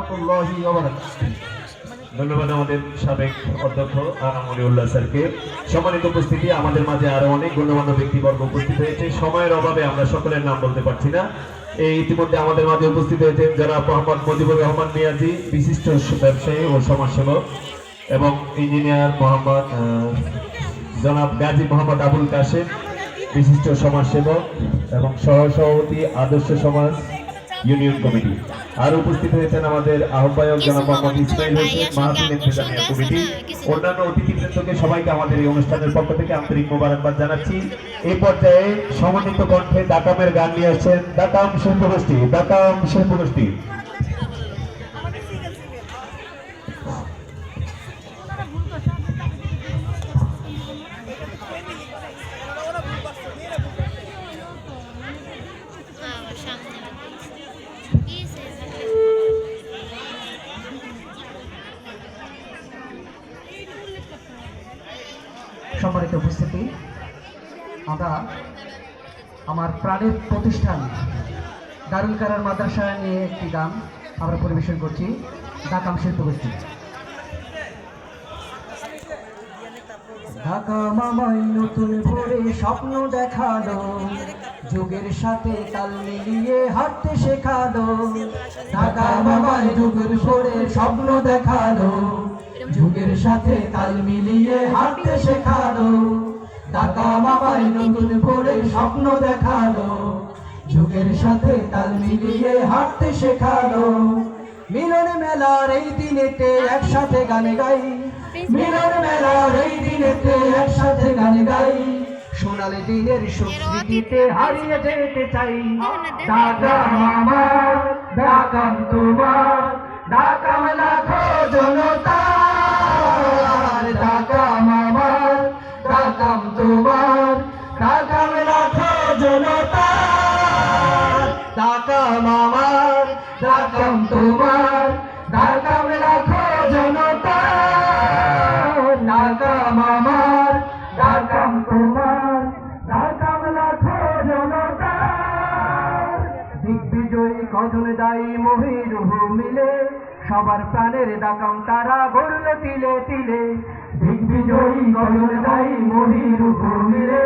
রাহমাতুল্লাহি ওয়া বারাকাতুহু। ধন্যবাদ আমাদের সাবেক অধ্যক্ষ আনামুল্লাহ স্যারকে। সম্মানিত উপস্থিতি, আমাদের মাঝে আরো অনেক গণ্যমান্য ব্যক্তিবর্গ উপস্থিত হয়েছে। সময়ের অভাবে আমরা সকলের নাম বলতে পারছি না। এই ইতিমধ্যে আমাদের মাঝে উপস্থিত হয়েছেন জনাব মোহাম্মদ মুজিবুর রহমান মিয়াজি, বিশিষ্ট ব্যবসায়ী ও সমাজসেবক, এবং ইঞ্জিনিয়ার মোহাম্মদ জনাব গাজী মোহাম্মদ আবুল কাশেম, বিশিষ্ট সমাজসেবক এবং সহসভাপতি আদর্শ সমাজ ইউনিয়ন কমিটি। আর উপস্থিত হয়েছেন আমাদের আহ্বায়ক জনাব মোহাম্মদ ইসমাইল হোসেন, মাহফিল ইন্তেজামিয়া কমিটি। অন্যান্য অতিথিবৃন্দকে সবাইকে আমাদের এই অনুষ্ঠানের পক্ষ থেকে আন্তরিক মোবারকবাদ জানাচ্ছি। এই পর্যায়ে সমন্বিত কণ্ঠে দাকামের গান নিয়ে আসছেন দাকাম শিল্পগোষ্ঠী। দাকাম শিল্পগোষ্ঠী সম্মানিত উপস্থিতি, আমরা আমার প্রাণের প্রতিষ্ঠান দারুল কারার মাদ্রাসা নিয়ে একটি গান আমরা পরিবেশন করছি, দাকাম শিল্পগোষ্ঠী। ঢাকা মামাই নতুন ভোরে স্বপ্ন দেখালো, যুগের সাথে তাল মিলিয়ে হাঁটতে শেখালো। ঢাকা মামাই যুগের ভোরে স্বপ্ন দেখালো, যুগের সাথে তাল মিলিয়ে হাঁটতে শেখালো। ঢাকা মামাই নতুন ভোরে স্বপ্ন দেখালো, যুগের সাথে তাল মিলিয়ে হাঁটতে শেখালো। মিলন মেলার এই দিনেতে একসাথে গান গাই, মিলন মেলার এই দিনেতে একসাথে গান গাই। সোনালি দিনের সংস্কৃতিতে হারিয়ে যেতে চাই। ঢাকা আমার ঢাকাম তোমার, ঢাকাম লাখো জনতা। ঢাকাম আমার ঢাকাম তোমার, ঢাকাম লাখো জনতা। ঢাকাম আমার ঢাকাম তোমার, ঢাকাম লাখো জনতা। ঢাকাম আমার ঢাকাম তোমার, ঢাকাম লাখো জনতা। দিগ্বিজয়ী কজন দায়ী মহিরুহু মিলে, সবার প্রাণের ডাকাম তারা গড়ল তিলে তিলে। দিগ্বিজয়ী কজন দায়ী মহিরুহু মিলে,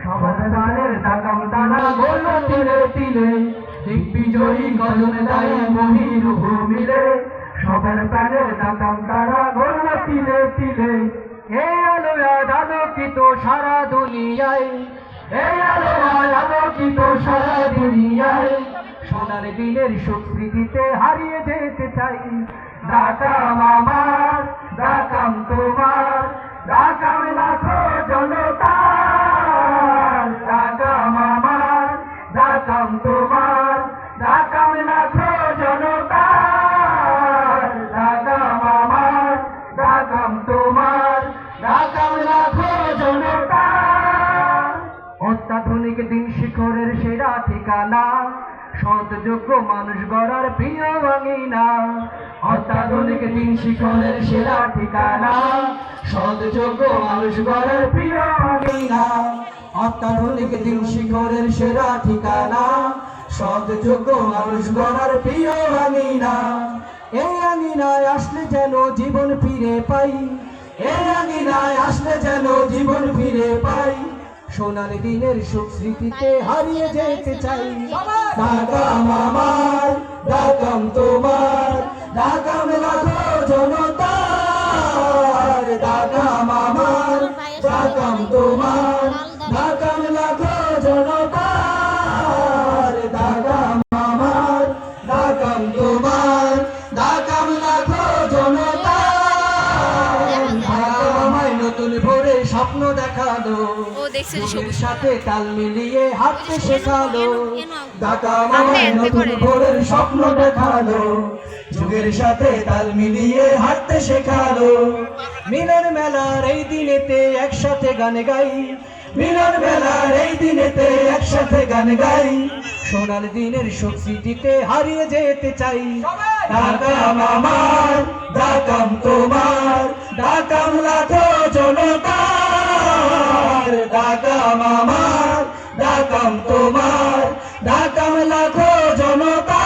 সবার প্রাণের ডাকাম তারা গড়ল তিলে তিলে। দিগ্বিজয়ী কজন দায়ী মহিরুহু মিলে, সবার প্রাণের ডাকাম তারা গড়ল তিলে তিলে। এই আলো আলোকিত সারা দুনিয়ায়, এই আলো আলোকিত সারা দুনিয়ায়। সোনার দিনের সংস্কৃতিতে হারিয়ে যেতে চাই। ঢাকাম আমার ঢাকাম তোমার, ঢাকাম লাখো জনতা। ঢাকাম আমার ঢাকাম তোমার, ঢাকাম লাখো জনতা। ঢাকাম আমার ঢাকাম তোমার, ঢাকাম লাখো জনতা। অত্যাধুনিক দিন শিখরের সেরা ঠিকানা, সৎযোগ্য মানুষ গড়ার প্রিয় আঙিনা। অত্যাধুনিক দিন শিখরের সেরা ঠিকানা, সৎযোগ্য মানুষ গড়ার প্রিয় আঙিনা। অত্যাধুনিক দিন শিখরের সেরা ঠিকানা, সৎযোগ্য মানুষ গড়ার প্রিয় আঙিনা। এই আঙিনায় আসলে যেন জীবন ফিরে পাই, এই আঙিনায় আসলে যেন জীবন ফিরে পাই। সোনালি দিনের সুখ স্মৃতিতে হারিয়ে যেতে চাই। ঢাকাম আমার ঢাকাম তোমার, ঢাকাম লাখো জনতা। ঢাকাম আমার ঢাকাম তোমার, ঢাকাম লাখো জনতা। ঢাকাম আমার ঢাকাম তোমার, ঢাকাম লাখো জনতা। ঢাকামায় নতুন ভোরে স্বপ্ন দেখালো, যুগের সাথে তাল মিলিয়ে হাঁটতে শেখালো। ঢাকাম আমায় নতুন ভোরের স্বপ্ন দেখালো, যুগের সাথে তাল মিলিয়ে হাঁটতে শেখালো। মিলন মেলার এই দিনেতে একসাথে গান গাই, মিলন মেলার এই দিনেতে একসাথে গান গাই। সোনালি দিনের সুখ স্মৃতিতে হারিয়ে যেতে চাই। ঢাকাম আমার ঢাকাম তোমার, ঢাকাম লাখো জনতা। ঢাকাম আমার ঢাকাম তোমার, ঢাকাম লাখো জনতা।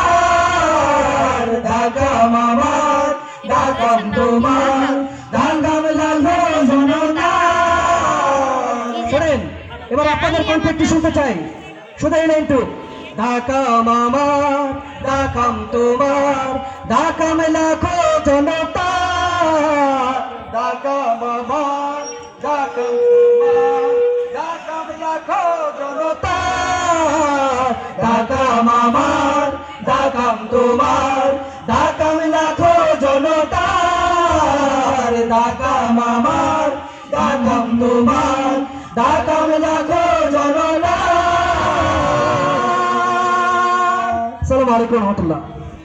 ঢাকাম আমার ডাকাম তোমার ডাকাম লাগো জনতা। শোনেন, এবার আপনাদের কণ্ঠে একটু শুনতে চাই, শুধু এই লাইনটু। ডাকাম আমার ডাকাম তোমার ডাকাম লাখো জনতা, ডাকাম আমার ডাকাম তোমার ডাকাম লাখো জনতা, ডাকাম আমার ডাকাম তোমার ডাকাম লাখো জনতা, ডাকাম আমার ডাকাম তোমার ডাকাম লাখো জনতা। আসসালামু আলাইকুম ওয়া রাহমাতুল্লাহ।